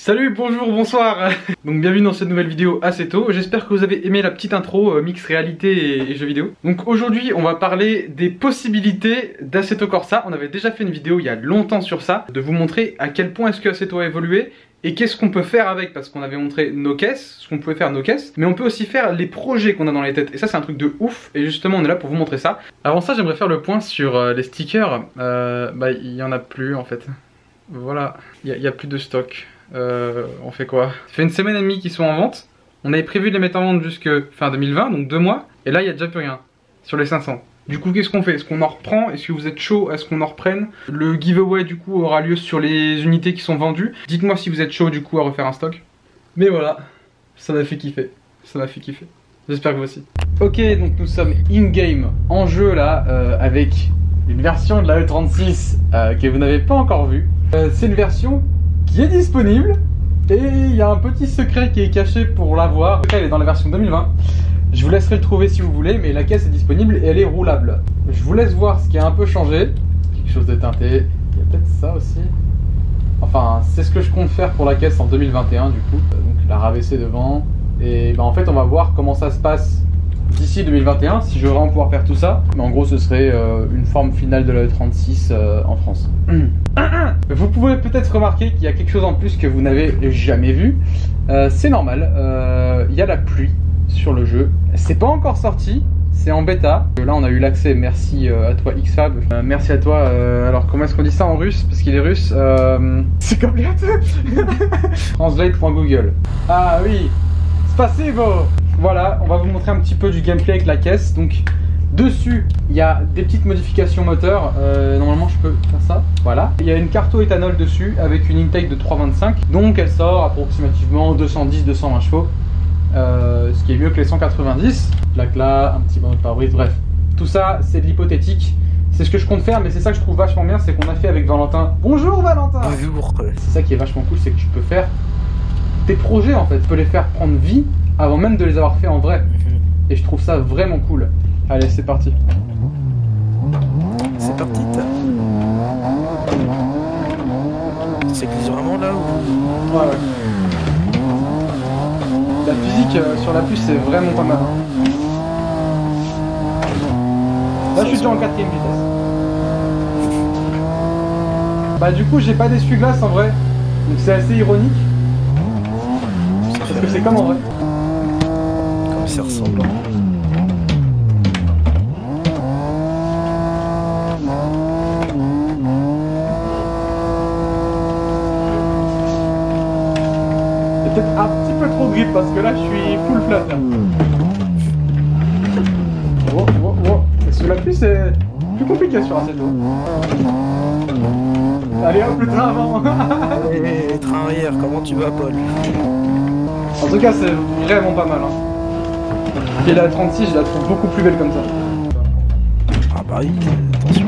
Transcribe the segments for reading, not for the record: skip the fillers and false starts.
Salut, bonjour, bonsoir. Donc bienvenue dans cette nouvelle vidéo Assetto. J'espère que vous avez aimé la petite intro mix réalité et jeux vidéo. Donc aujourd'hui on va parler des possibilités d'Assetto Corsa. On avait déjà fait une vidéo il y a longtemps sur ça, de vous montrer à quel point est-ce que Assetto a évolué et qu'est-ce qu'on peut faire avec, parce qu'on avait montré nos caisses, ce qu'on pouvait faire nos caisses, mais on peut aussi faire les projets qu'on a dans les têtes, et ça c'est un truc de ouf, et justement on est là pour vous montrer ça. Avant ça j'aimerais faire le point sur les stickers. Il y en a plus en fait. Voilà, il y a plus de stock. On fait quoi? Ça fait une semaine et demie qu'ils sont en vente. On avait prévu de les mettre en vente jusque fin 2020, donc 2 mois. Et là il n'y a déjà plus rien sur les 500. Du coup qu'est-ce qu'on fait? Est-ce qu'on en reprend? Est-ce que vous êtes chaud? Est-ce qu'on en reprenne? Le giveaway du coup aura lieu sur les unités qui sont vendues. Dites-moi si vous êtes chaud du coup à refaire un stock. Mais voilà, ça m'a fait kiffer. Ça m'a fait kiffer. J'espère que vous aussi. Ok, donc nous sommes in-game, en jeu là, avec une version de la E36 que vous n'avez pas encore vue. C'est une version qui est disponible et il y a un petit secret qui est caché pour l'avoir. Elle est dans la version 2020. Je vous laisserai le trouver si vous voulez, mais la caisse est disponible et elle est roulable. Je vous laisse voir ce qui a un peu changé. Quelque chose de teinté. Il y a peut-être ça aussi. Enfin, c'est ce que je compte faire pour la caisse en 2021 du coup. Donc la rabaisser devant. Et en fait, on va voir comment ça se passe d'ici 2021, si je vais vraiment pouvoir faire tout ça. Mais en gros, ce serait une forme finale de la E36 en France. Vous pouvez peut-être remarquer qu'il y a quelque chose en plus que vous n'avez jamais vu. C'est normal, il y a la pluie sur le jeu. C'est pas encore sorti, c'est en bêta. Là on a eu l'accès, merci à toi Xfab. Merci à toi, alors comment est-ce qu'on dit ça en russe? Parce qu'il est russe. C'est compliqué. Translate.google. Ah oui, spasibo. Voilà, on va vous montrer un petit peu du gameplay avec la caisse. Donc dessus, il y a des petites modifications moteurs. Normalement, je peux faire ça. Voilà. Il y a une carto éthanol dessus avec une intake de 3,25. Donc elle sort approximativement 210-220 chevaux. Ce qui est mieux que les 190. Là, un petit bandeau de pare-brise. Bref, tout ça, c'est de l'hypothétique. C'est ce que je compte faire, mais c'est ça que je trouve vachement bien. C'est qu'on a fait avec Valentin. Bonjour Valentin. Bonjour. C'est ça qui est vachement cool, c'est que tu peux faire tes projets en fait. Tu peux les faire prendre vie avant même de les avoir fait en vrai. Et je trouve ça vraiment cool. Allez, c'est parti. C'est parti. C'est glisse vraiment là ou... Ouais. La physique sur la puce c'est vraiment pas mal. Là je suis déjà en 4ème vitesse. Bah du coup j'ai pas d'essuie-glace en vrai. Donc c'est assez ironique. Parce que c'est comme en vrai. Comme c'est ressemblant. C'est peut-être un petit peu trop grip parce que là je suis full flat. Oh. Parce que la pluie c'est plus compliqué sur Assetto. Allez hop, le train avant. Et train arrière, comment tu vas Paul? En tout cas c'est vraiment pas mal hein. Et la 36 je la trouve beaucoup plus belle comme ça. Ah bah oui, attention.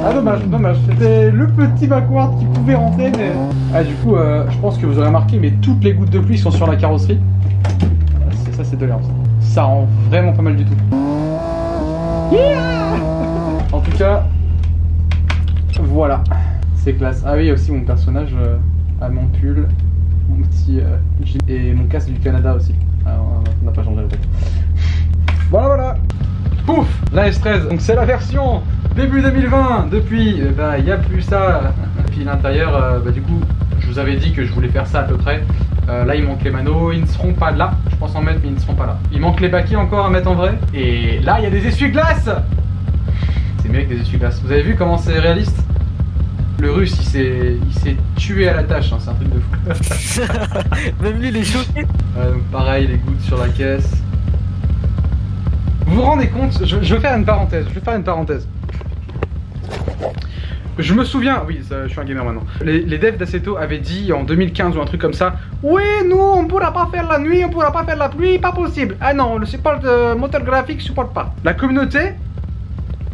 Ah dommage, c'était le petit backward qui pouvait rentrer mais... Ah du coup je pense que vous aurez remarqué mais toutes les gouttes de pluie sont sur la carrosserie. Ça c'est de l'air ça rend vraiment pas mal du tout. Yeah. En tout cas, voilà, c'est classe. Ah oui aussi mon personnage a mon pull, mon petit et mon casque du Canada aussi. Ah, on n'a pas changé la tête. Voilà. Pouf, la S13, donc c'est la version début 2020. Depuis, il n'y a plus ça. Et puis l'intérieur, du coup, je vous avais dit que je voulais faire ça à peu près. Là il manque les manos, ils ne seront pas là. Je pense en mettre mais ils ne seront pas là. Il manque les baquets encore à mettre en vrai. Et là il y a des essuie-glaces. C'est mieux avec des essuie-glaces. Vous avez vu comment c'est réaliste? Le russe il s'est tué à la tâche, hein. C'est un truc de fou. Même lui il est choqué. Donc pareil, les gouttes sur la caisse. Vous vous rendez compte? Je vais faire une parenthèse. Je me souviens, oui, ça, je suis un gamer maintenant. Les devs d'Assetto avaient dit en 2015 ou un truc comme ça. Oui, nous on pourra pas faire la nuit, on pourra pas faire la pluie, pas possible. Ah non, le support moteur graphique supporte pas. La communauté,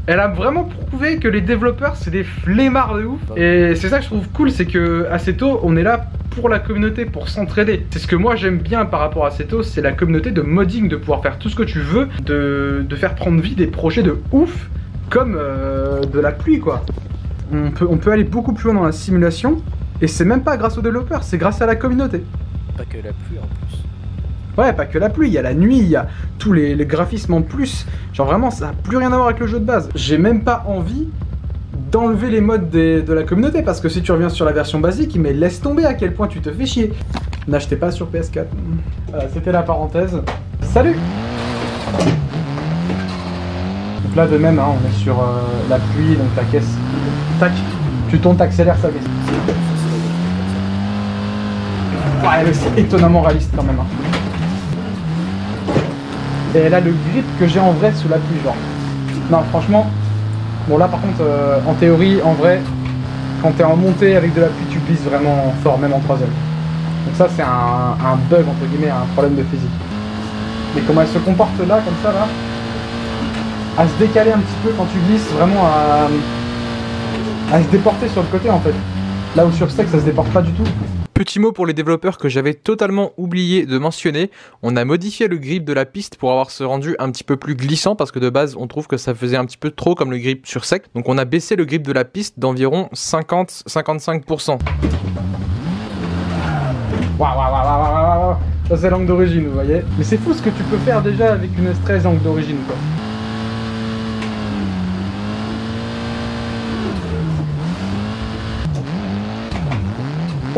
elle a vraiment prouvé que les développeurs c'est des flemmards de ouf. Et c'est ça que je trouve cool, c'est que Assetto, on est là pour la communauté, pour s'entraider. C'est ce que moi j'aime bien par rapport à Assetto, c'est la communauté de modding, de pouvoir faire tout ce que tu veux, de faire prendre vie des projets de ouf, comme de la pluie quoi. On peut aller beaucoup plus loin dans la simulation. Et c'est même pas grâce aux développeurs, c'est grâce à la communauté. Pas que la pluie en plus. Ouais, pas que la pluie, il y a la nuit, il y a tous les graphismes en plus. Genre vraiment, ça n'a plus rien à voir avec le jeu de base. J'ai même pas envie d'enlever les mods de la communauté, parce que si tu reviens sur la version basique, mais laisse tomber à quel point tu te fais chier. N'achetez pas sur PS4. Voilà, c'était la parenthèse. Salut! Donc là de même, hein, on est sur la pluie, donc ta caisse, tac, tu tournes, t'accélères, ça baisse. Ouais, mais c'est étonnamment réaliste quand même. Hein. Et elle a le grip que j'ai en vrai sous la pluie, genre. Non, franchement, bon là par contre, en théorie, en vrai, quand t'es en montée avec de la pluie, tu glisses vraiment fort, même en troisième. Donc ça c'est un bug, entre guillemets, un problème de physique. Mais comment elle se comporte là, comme ça, là, à se décaler un petit peu quand tu glisses, vraiment à se déporter sur le côté en fait. Là où sur Sec ça se déporte pas du tout. Petit mot pour les développeurs que j'avais totalement oublié de mentionner, on a modifié le grip de la piste pour avoir ce rendu un petit peu plus glissant parce que de base on trouve que ça faisait un petit peu trop comme le grip sur Sec. Donc on a baissé le grip de la piste d'environ 50-55%. Waouh, ça c'est l'angle d'origine, vous voyez. Mais c'est fou ce que tu peux faire déjà avec une S13 angle d'origine quoi.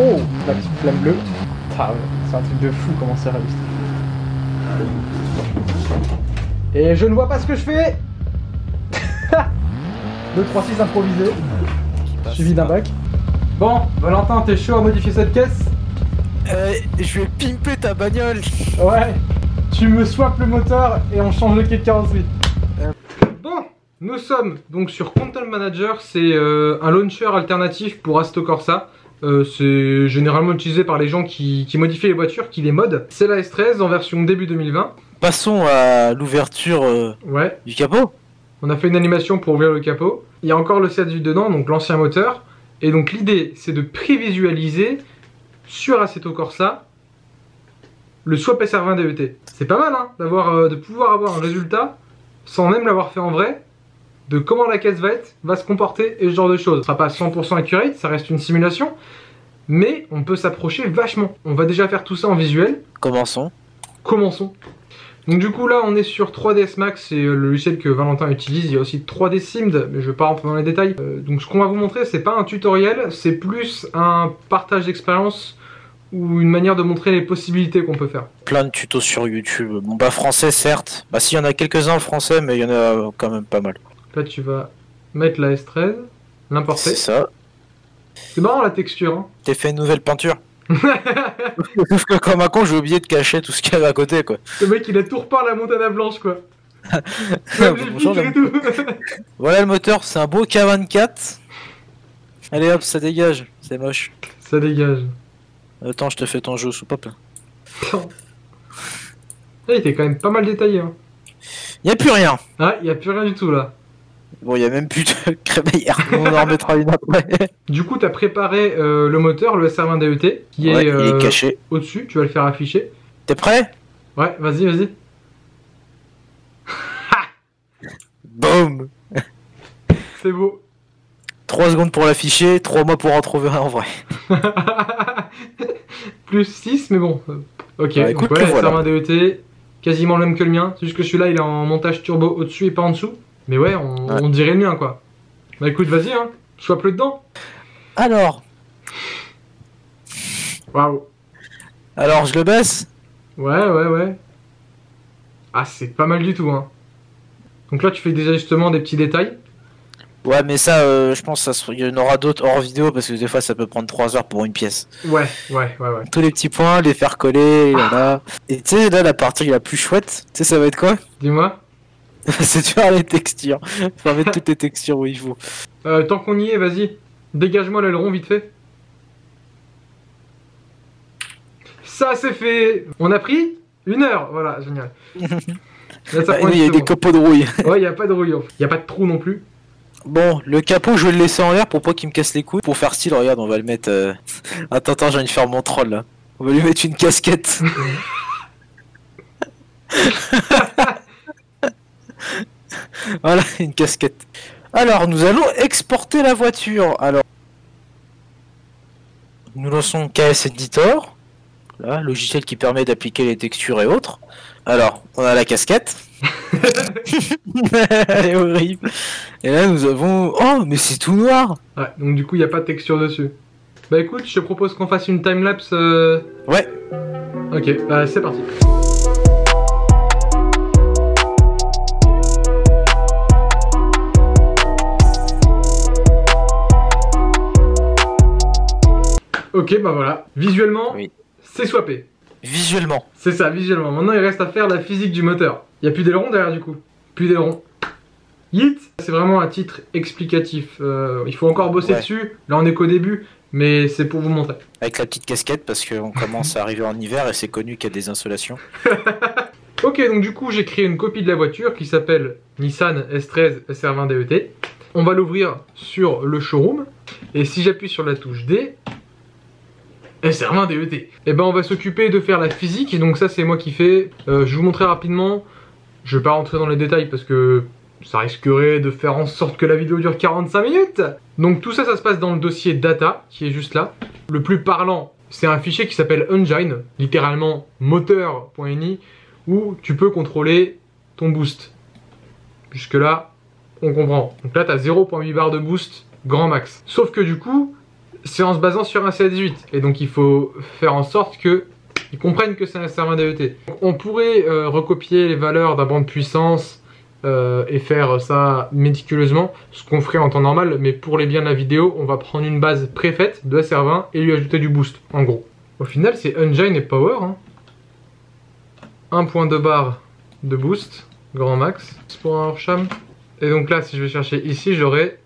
Oh, la petite flamme bleue. Ah ouais, c'est un truc de fou comment c'est réaliste. Et je ne vois pas ce que je fais. 2, 3, 6 improvisé. Suivi d'un bac. Bon, Valentin, t'es chaud à modifier cette caisse? Je vais pimper ta bagnole. Ouais, tu me swaps le moteur et on change le quai de carrosserie. Bon, nous sommes donc sur Control Manager, c'est un launcher alternatif pour Assetto Corsa. C'est généralement utilisé par les gens qui modifient les voitures, qui les modent. C'est la S13 en version début 2020. Passons à l'ouverture du capot. On a fait une animation pour ouvrir le capot. Il y a encore le Seat dedans, donc l'ancien moteur. Et donc l'idée, c'est de prévisualiser sur Assetto Corsa le swap SR20 DET. C'est pas mal, hein, de pouvoir avoir un résultat sans même l'avoir fait en vrai, de comment la caisse va se comporter et ce genre de choses. Ce sera pas 100% accurate, ça reste une simulation, mais on peut s'approcher vachement. On va déjà faire tout ça en visuel. Commençons. Donc du coup là on est sur 3ds Max, c'est le logiciel que Valentin utilise. Il y a aussi 3D Simd, mais je vais pas rentrer dans les détails. Donc ce qu'on va vous montrer, c'est pas un tutoriel, c'est plus un partage d'expérience ou une manière de montrer les possibilités qu'on peut faire. Plein de tutos sur YouTube. Bon bah français certes. Bah si, il y en a quelques-uns en français, mais il y en a quand même pas mal. Là tu vas mettre la S13, l'importer. C'est ça. C'est marrant la texture. Hein. T'as fait une nouvelle peinture. Sauf que comme un con, j'ai oublié de cacher tout ce qu'il y avait à côté quoi. Le mec il a tout repeint la Montana blanche quoi. Bonjour, et tout. Voilà le moteur, c'est un beau K24. Allez hop, ça dégage, c'est moche. Ça dégage. Attends, je te fais ton jeu sous pop. Il était quand même pas mal détaillé. Hein. Y'a plus rien. Ah, il y a plus rien du tout là. Bon, il y a même plus de crémaillère. On en remettra une après. Du coup, tu as préparé le moteur, le SR20 DET, qui il est est caché au-dessus. Tu vas le faire afficher. T'es prêt? Ouais, vas-y. Boum. C'est beau. 3 secondes pour l'afficher, 3 mois pour en trouver un en vrai. Plus 6, mais bon. Ok, bah, donc écoute, voilà, voilà. SR20 DET, quasiment le même que le mien. C'est juste que celui-là, il est en montage turbo au-dessus et pas en dessous. Mais ouais, on dirait le mien, quoi. Bah écoute, vas-y, hein. Sois plus dedans. Alors, Waouh. je le baisse. Ouais. Ah, c'est pas mal du tout, hein. Donc là, tu fais des ajustements, des petits détails. Ouais, mais ça, je pense qu'il y en aura d'autres hors vidéo parce que des fois ça peut prendre 3 heures pour une pièce. Ouais. Tous les petits points, les faire coller, voilà. Et tu sais, là, la partie la plus chouette, tu sais, ça va être quoi? Dis-moi. C'est de faire les textures. Faut mettre toutes les textures où il faut. Tant qu'on y est, vas-y. Dégage-moi l'aileron vite fait. Ça, c'est fait. On a pris 1 heure. Voilà, génial. Là, ça prend il y a une des seconde. copeaux de rouille. Ouais, il n'y a pas de rouille. Il n'y a pas de trou non plus. Bon, le capot, je vais le laisser en l'air pour pas qu'il me casse les couilles. Pour faire style, regarde, on va le mettre... Attends, j'ai envie de faire mon troll, là. On va lui mettre une casquette. Voilà, une casquette. Alors, nous allons exporter la voiture. Alors... nous lançons KS Editor, là, logiciel qui permet d'appliquer les textures et autres. Alors, on a la casquette. Elle est horrible. Et là, nous avons... Oh, mais c'est tout noir. Ouais, donc du coup, il n'y a pas de texture dessus. Bah écoute, je te propose qu'on fasse une timelapse. Ouais. Ok, bah c'est parti. Ok, bah voilà. Visuellement, Oui. c'est swappé. Visuellement. C'est ça, visuellement. Maintenant, il reste à faire la physique du moteur. Il n'y a plus d'aileron derrière, du coup. Plus d'aileron. Yeet. C'est vraiment un titre explicatif. Il faut encore bosser dessus. Là, on est qu'au début, mais c'est pour vous montrer. Avec la petite casquette, parce qu'on commence à arriver en hiver et c'est connu qu'il y a des insolations. Ok, donc du coup, j'ai créé une copie de la voiture qui s'appelle Nissan S13 SR20 DET. On va l'ouvrir sur le showroom. Et si j'appuie sur la touche D, SR20 DET. Et ben on va s'occuper de faire la physique, et donc ça c'est moi qui fais. Je vais vous montrer rapidement. Je vais pas rentrer dans les détails parce que ça risquerait de faire en sorte que la vidéo dure 45 minutes. Donc tout ça, ça se passe dans le dossier data qui est juste là. Le plus parlant, c'est un fichier qui s'appelle engine, littéralement moteur.ini, où tu peux contrôler ton boost. Jusque là, on comprend. Donc là, tu as 0.8 bar de boost grand max. Sauf que du coup, c'est en se basant sur un CA18. Et donc il faut faire en sorte que ils comprennent que c'est un SR20 DET. On pourrait recopier les valeurs d'un banc de puissance et faire ça méticuleusement, ce qu'on ferait en temps normal, mais pour les biens de la vidéo, on va prendre une base préfaite de SR20 et lui ajouter du boost, en gros. Au final, c'est engine et power. Hein. 1.2 bar de boost, grand max, pour un hors-cham. Et donc là, si je vais chercher ici, j'aurai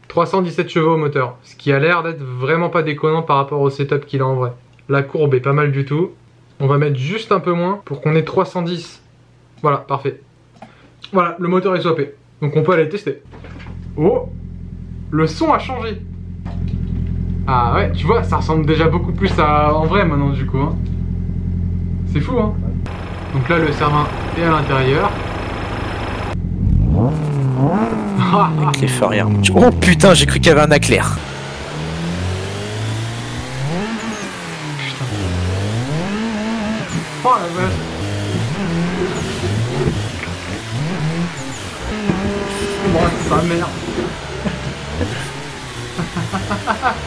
317 chevaux au moteur, ce qui a l'air d'être vraiment pas déconnant par rapport au setup qu'il a en vrai. La courbe est pas mal du tout. On va mettre juste un peu moins pour qu'on ait 310. Voilà, parfait. Voilà, le moteur est swappé. Donc on peut aller tester. Oh, le son a changé. Ah ouais, tu vois, ça ressemble déjà beaucoup plus à en vrai maintenant du coup. Hein. C'est fou, hein. Donc là, le SR20 est à l'intérieur. Avec les phares arrière. Oh putain, j'ai cru qu'il y avait un éclair. Putain. Oh la vache. Oh sa mère.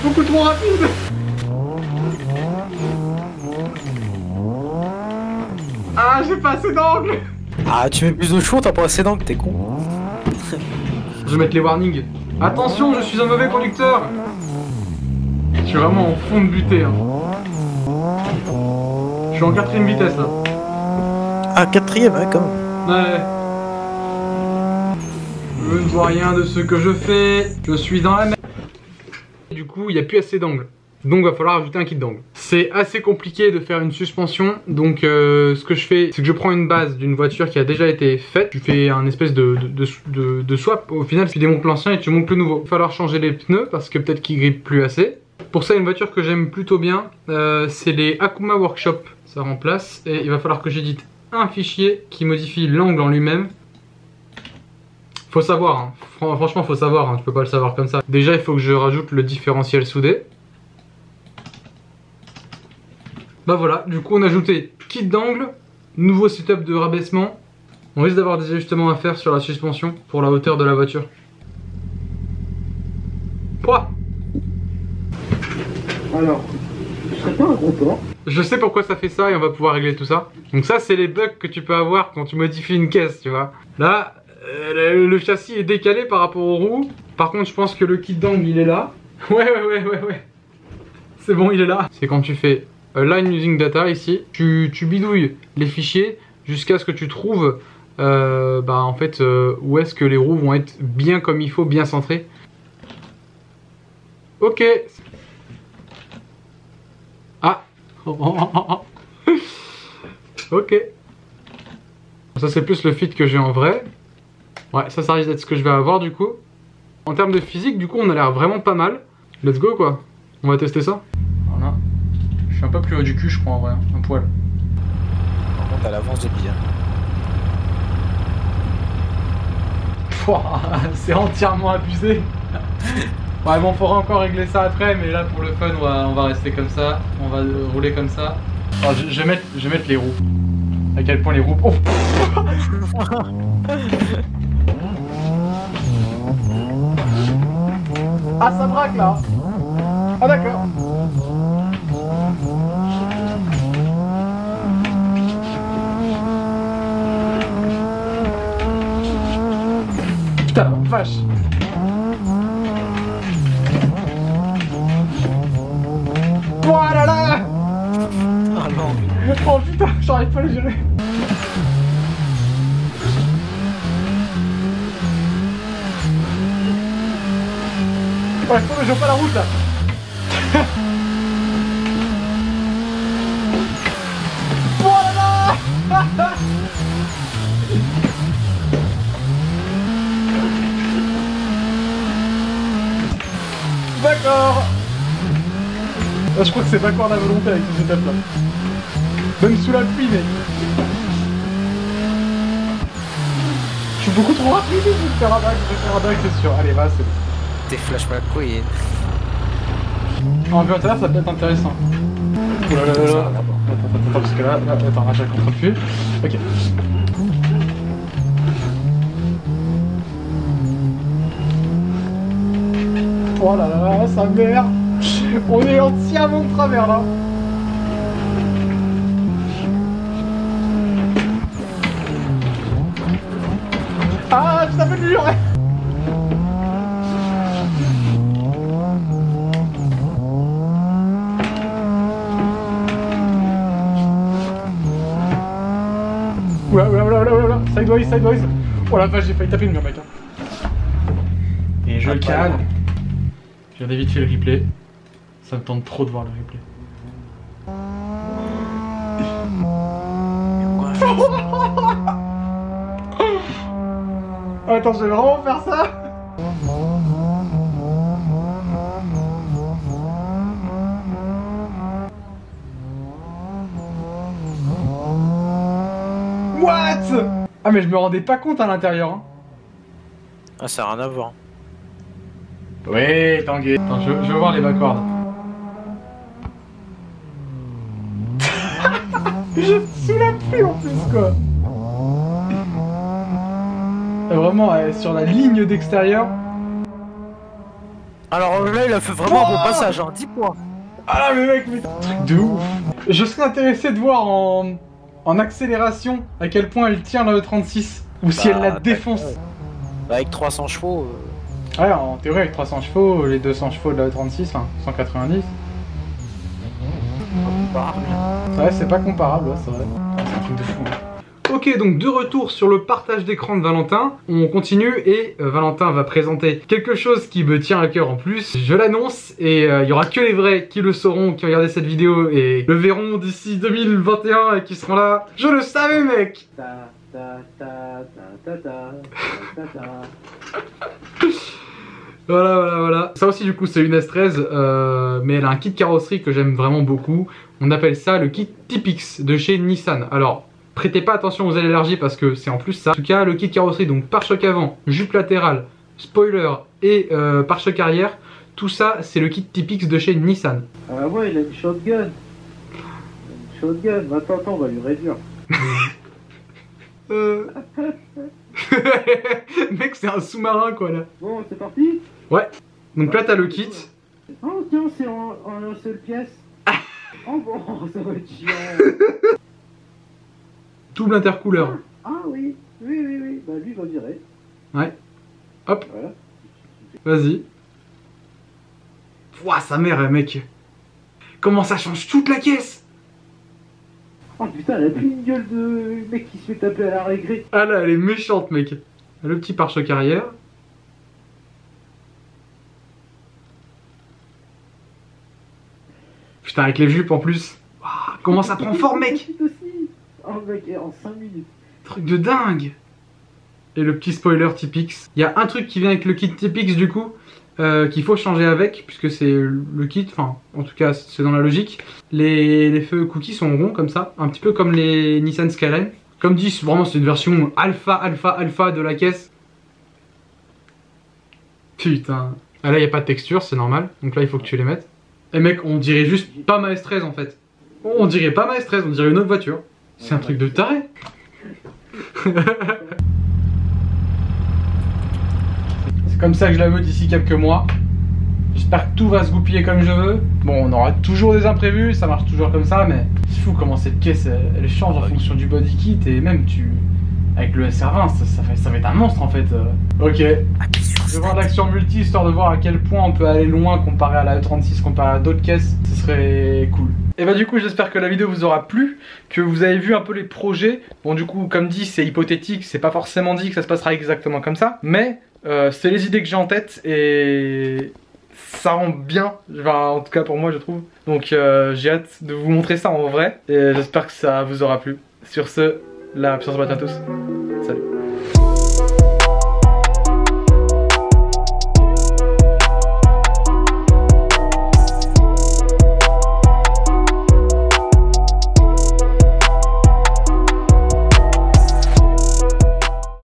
Beaucoup trop rapide. Ah, j'ai pas assez d'angle. Ah, tu mets plus de chevaux, t'as pas assez d'angle, t'es con. Je vais mettre les warnings. Attention, je suis un mauvais conducteur. Je suis vraiment en fond de butée. Hein. Je suis en 4ème vitesse là. Ah, 4ème, hein, quand même. Ouais. Je ne vois rien de ce que je fais. Je suis dans la merde. Du coup, il n'y a plus assez d'angle. Donc, va falloir ajouter un kit d'angle. C'est assez compliqué de faire une suspension. Donc, ce que je fais, c'est que je prends une base d'une voiture qui a déjà été faite. Tu fais un espèce de swap. Au final, tu démontes l'ancien et tu montes le nouveau. Il va falloir changer les pneus parce que peut-être qu'ils grippent plus assez. Pour ça, une voiture que j'aime plutôt bien, c'est les Akuma Workshop. Ça remplace. Et il va falloir que j'édite un fichier qui modifie l'angle en lui-même. Faut savoir, hein. Franchement faut savoir, hein. Tu peux pas le savoir comme ça. Déjà il faut que je rajoute le différentiel soudé. Bah voilà, du coup on a ajouté kit d'angle, nouveau setup de rabaissement. On risque d'avoir des ajustements à faire sur la suspension pour la hauteur de la voiture. Pouah. Alors, je serais pas un content. Je sais pourquoi ça fait ça et on va pouvoir régler tout ça. Donc ça c'est les bugs que tu peux avoir quand tu modifies une caisse, tu vois. Là, le châssis est décalé par rapport aux roues. Par contre je pense que le kit d'angle il est là. Ouais. C'est bon, il est là. C'est quand tu fais line using data ici. Tu bidouilles les fichiers jusqu'à ce que tu trouves en fait où est-ce que les roues vont être bien comme il faut, bien centrées. Ok. Ah. Ok. Ça c'est plus le fit que j'ai en vrai. Ouais, ça risque d'être ce que je vais avoir du coup. En termes de physique, du coup, on a l'air vraiment pas mal. Let's go quoi. On va tester ça. Voilà. Je suis un peu plus haut du cul, je crois en vrai, un poil. Par contre, à l'avance de bien. C'est entièrement abusé. Ouais bon, faudra encore régler ça après, mais là pour le fun on va rester comme ça. On va rouler comme ça. Alors, je vais mettre les roues. À quel point les roues... Oh. Ah ça braque là. Ah d'accord. Putain la vache. Voilà là. Ah non. Oh putain, j'arrive pas à le gérer. Ouais, je vois pas la route là. Voilà. D'accord. Là, je crois que c'est pas encore la volonté avec ces étapes là. Même sous la pluie, mec. Je suis beaucoup trop rapide, je vais faire un bac, c'est sûr. Allez, va, c'est bon. T'es Flash McQueen. En vue intérieure, ça peut être intéressant. Oh là là là là. Attends, parce que là, attends, j'ai contre-pied. Ok. Oh là là là, sa mère. On est entièrement de travers là. Ah, je t'appelle dur. Oula, sideways. Oh la vache, j'ai failli taper le mur, mec. Et je cale. Je viens d'éviter le replay. Ça me tente trop de voir le replay. Attends, je vais vraiment faire ça. What? Ah mais je me rendais pas compte à l'intérieur. Hein. Ah ça a rien à voir. Oui, tangué. Attends, je veux voir les backords. Sous la pluie en plus quoi. Vraiment sur la ligne d'extérieur. Alors là il a fait vraiment un bon passage, hein. 10 points. Ah mais mec, mais truc de ouf. Je serais intéressé de voir en accélération à quel point elle tient le 36. Ou si elle la défonce. Bah, avec 300 chevaux. Ouais, en théorie avec 300 chevaux, les 200 chevaux de la 36, hein, 190. Ouais, c'est pas comparable, ouais, c'est vrai. C'est un truc de fou. Hein. Ok, donc de retour sur le partage d'écran de Valentin, on continue et Valentin va présenter quelque chose qui me tient à cœur en plus. Je l'annonce et il y aura que les vrais qui le sauront, qui ont regardé cette vidéo et le verront d'ici 2021 et qui seront là. Je le savais, mec. Voilà. Ça aussi du coup c'est une S13, mais elle a un kit carrosserie que j'aime vraiment beaucoup. On appelle ça le kit Typix de chez Nissan. Alors, prêtez pas attention aux ailes élargies parce que c'est en plus ça. En tout cas, le kit carrosserie, donc pare-choc avant, jupe latérale, spoiler et pare-choc arrière, tout ça c'est le kit Typix de chez Nissan. Ah ouais, il a une shotgun. Attends, on va lui réduire. Mec, c'est un sous-marin quoi là. Bon, c'est parti. Ouais. Donc là t'as le kit. Oh tiens, c'est en une seule pièce. Oh bon, ça va être chiant. Double intercouleur. Ah oui. Bah lui va virer. Ouais. Hop. Voilà. Vas-y. Ouah, sa mère, mec. Comment ça change toute la caisse? Oh putain, elle a plus une gueule de mec qui se fait taper à la régré. Ah là, elle est méchante, mec. Le petit pare-choc arrière. Putain, avec les jupes en plus. Ouah, comment ça prend forme, mec. Oh mec, en 5 minutes. Truc de dingue. Et le petit spoiler Typix. Il y a un truc qui vient avec le kit Typix du coup. Qu'il faut changer avec, puisque c'est le kit, enfin en tout cas c'est dans la logique. Les feux cookies sont ronds comme ça, un petit peu comme les Nissan Skyline. Comme dit, vraiment c'est une version alpha de la caisse. Putain, Ah là, il n'y a pas de texture, c'est normal. Donc là, il faut que tu les mettes. Et mec, on dirait juste pas Maes 13 en fait. On dirait pas Maes 13, on dirait une autre voiture. C'est un truc de taré. C'est comme ça que je la veux d'ici quelques mois. J'espère que tout va se goupiller comme je veux. Bon, on aura toujours des imprévus, ça marche toujours comme ça, mais c'est fou comment cette caisse elle change en fonction du body kit et même avec le SR20, ça va être un monstre en fait. Ok. Je vais voir l'action multi histoire de voir à quel point on peut aller loin comparé à la E36, comparé à d'autres caisses. Ce serait cool. Et bah du coup j'espère que la vidéo vous aura plu, que vous avez vu un peu les projets. Bon du coup comme dit c'est hypothétique, c'est pas forcément dit que ça se passera exactement comme ça. Mais c'est les idées que j'ai en tête et ça rend bien, enfin, en tout cas pour moi je trouve. Donc j'ai hâte de vous montrer ça en vrai et j'espère que ça vous aura plu. Sur ce, la puissance bat à tous. Salut.